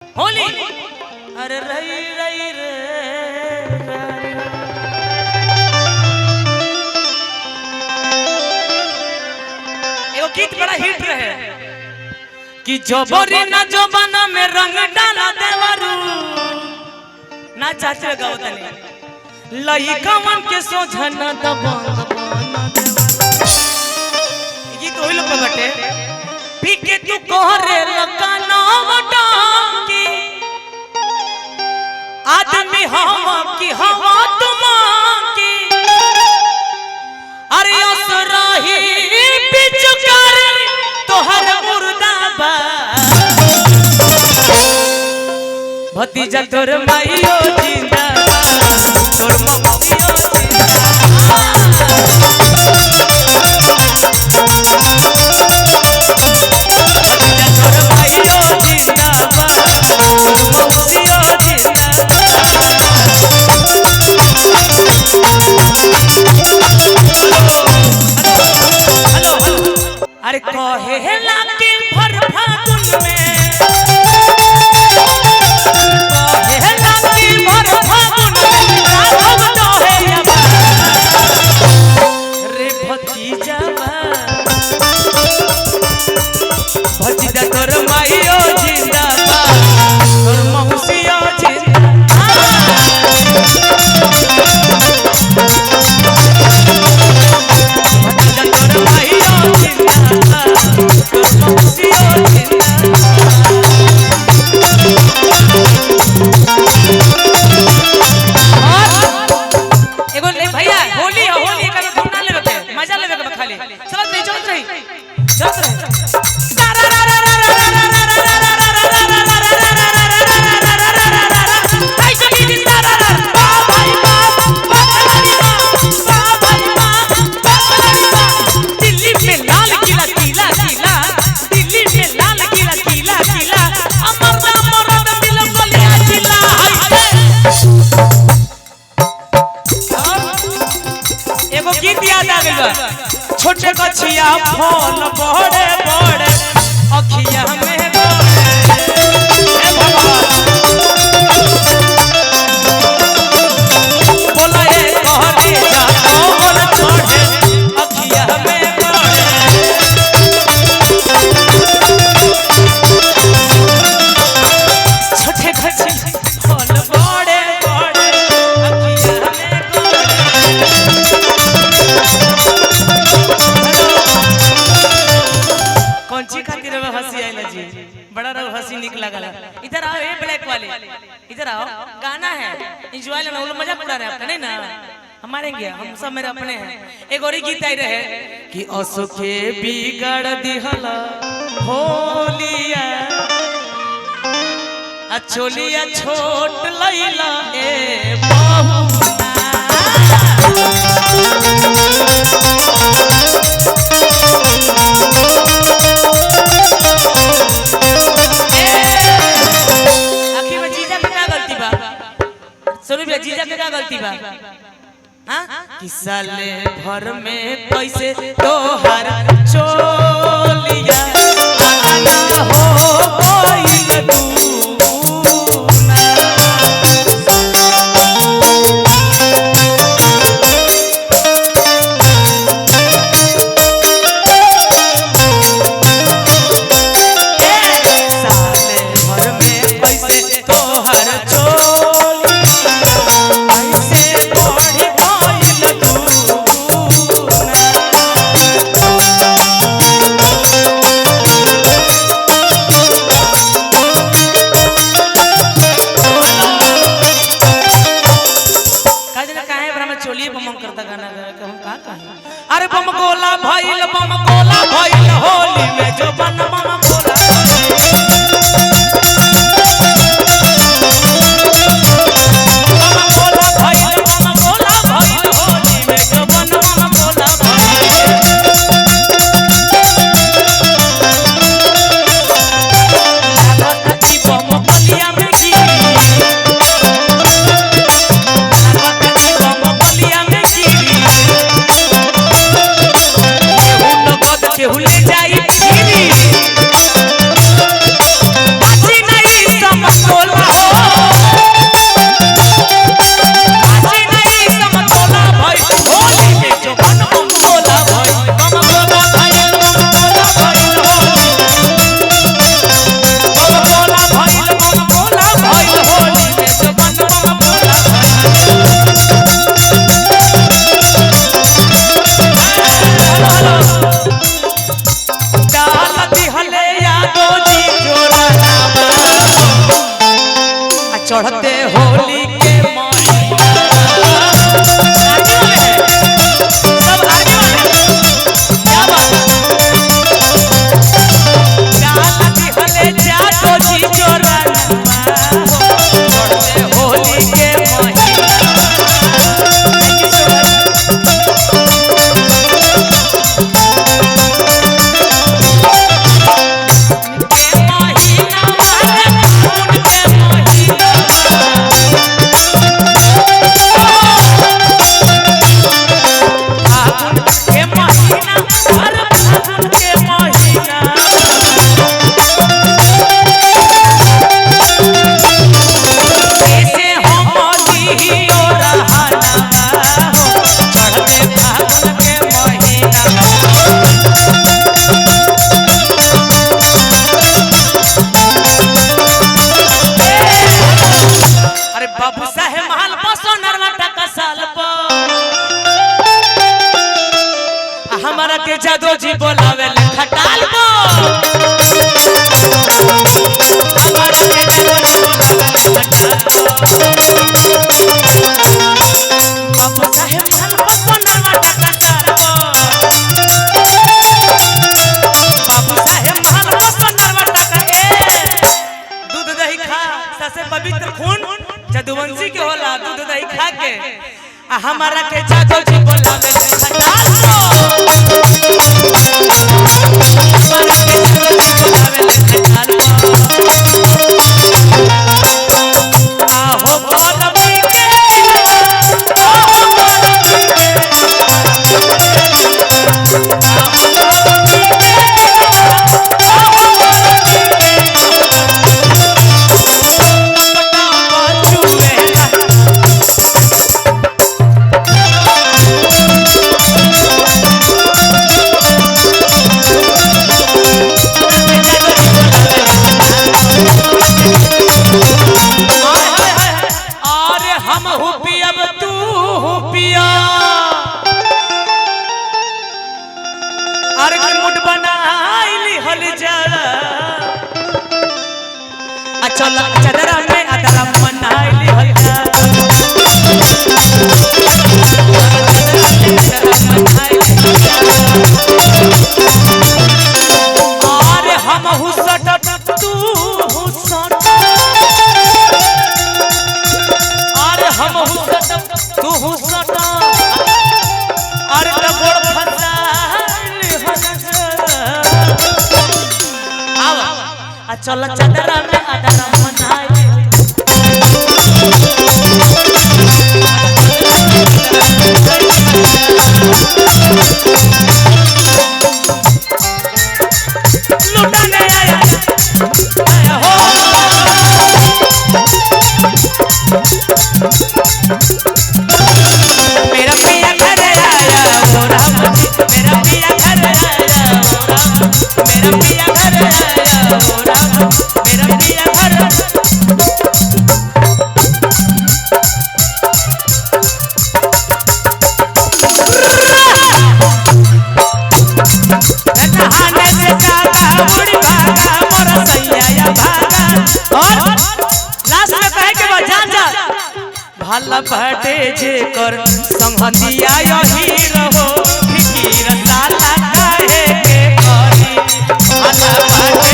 होली अरे रही रही रे एगो गीत बड़ा हिट रहे कि जोबरी ना जोबाना में रंग डाला देवरू ना चाचे गाओ तने लइका मन के सोझना दबाना गीत ओइ लोग बटे पी के तू कोहरे लकाना वटाकी आदमी हवा की हवा तुमाकी अरे असराही पिचुकार तोहर मुर्दाबा भतीजा तोर माईयो जिंदाबाद तोर मौसियो अरे कहे लाके भर फागुन में कहे लाके भर फागुन में राघव तो है रे भतीजावा भतीजा तोर माईयो जिंदाबाद तोर मौसियो छोटे कछिया फल बड़े बड़े अखिया में बोला ए कहली जा कौन चढ़े अखिया में छोटे कछिया फल बड़े बड़े अखिया कौनची खातिर में हंसी आइला जी बड़ा रहो हंसी निक लागला इधर आओ ए ब्लैक वाले इधर आओ गाना है एंजॉय लेना वो मजाक उड़ा रहे हैं आपका नहीं ना हमारे गया हम सब मेरे अपने हैं एक और गीत आई रहे कि असो के बिगड़ दिहला होलिया अचोलिया छोट लैला ए बहु जीजा के क्या गलती बा हां कि साले भर में कैसे तोहर चोलिया आना हो गइल चढ़ते होली के महीना सब आगे वाले क्या बात हले जातो जी चोरनवा चढ़ते होली के महीना बाबू साहेब महल बसो नरवाटा का साल पर हमारा के जादो जी बोलावे ले खटाल को हमारा के जादो जी बोलावे ले बाबू साहेब महल बसो नरवाटा का साल बाबू साहेब महल बसो नरवाटा का दूध दही खा सबसे पवित्र खून जदुवंशी के होला दूध दही खा के हमारा के जादो जी बोलावे ले खटाल को हमारा के जादो जी बोलावे ले खटाल को आहो बोलबी के आहो बोलबी के आहो बोलबी के आहो बोलबी के चल चदरा में अदरा मनाइली हल्का अरे हम हुसट तू हुसट अरे हम हुसट तू हुसट अरे तबोड़ फसाइली हल्का चल चदरा में अदरा मनाइली लुटाने आया हो मेरा पिया घर आया हो राम मेरा पिया घर आया हो राम मेरा पिया घर आया हो राम मेरा पिया घर नहाने से जागा उड़ी भागा मोरा सैया भागा और लास्ट में कहे के बाद जान जा भला बाटे जे कर संहतिया यही रहो फिकीर साला काहे के करी भला बाटे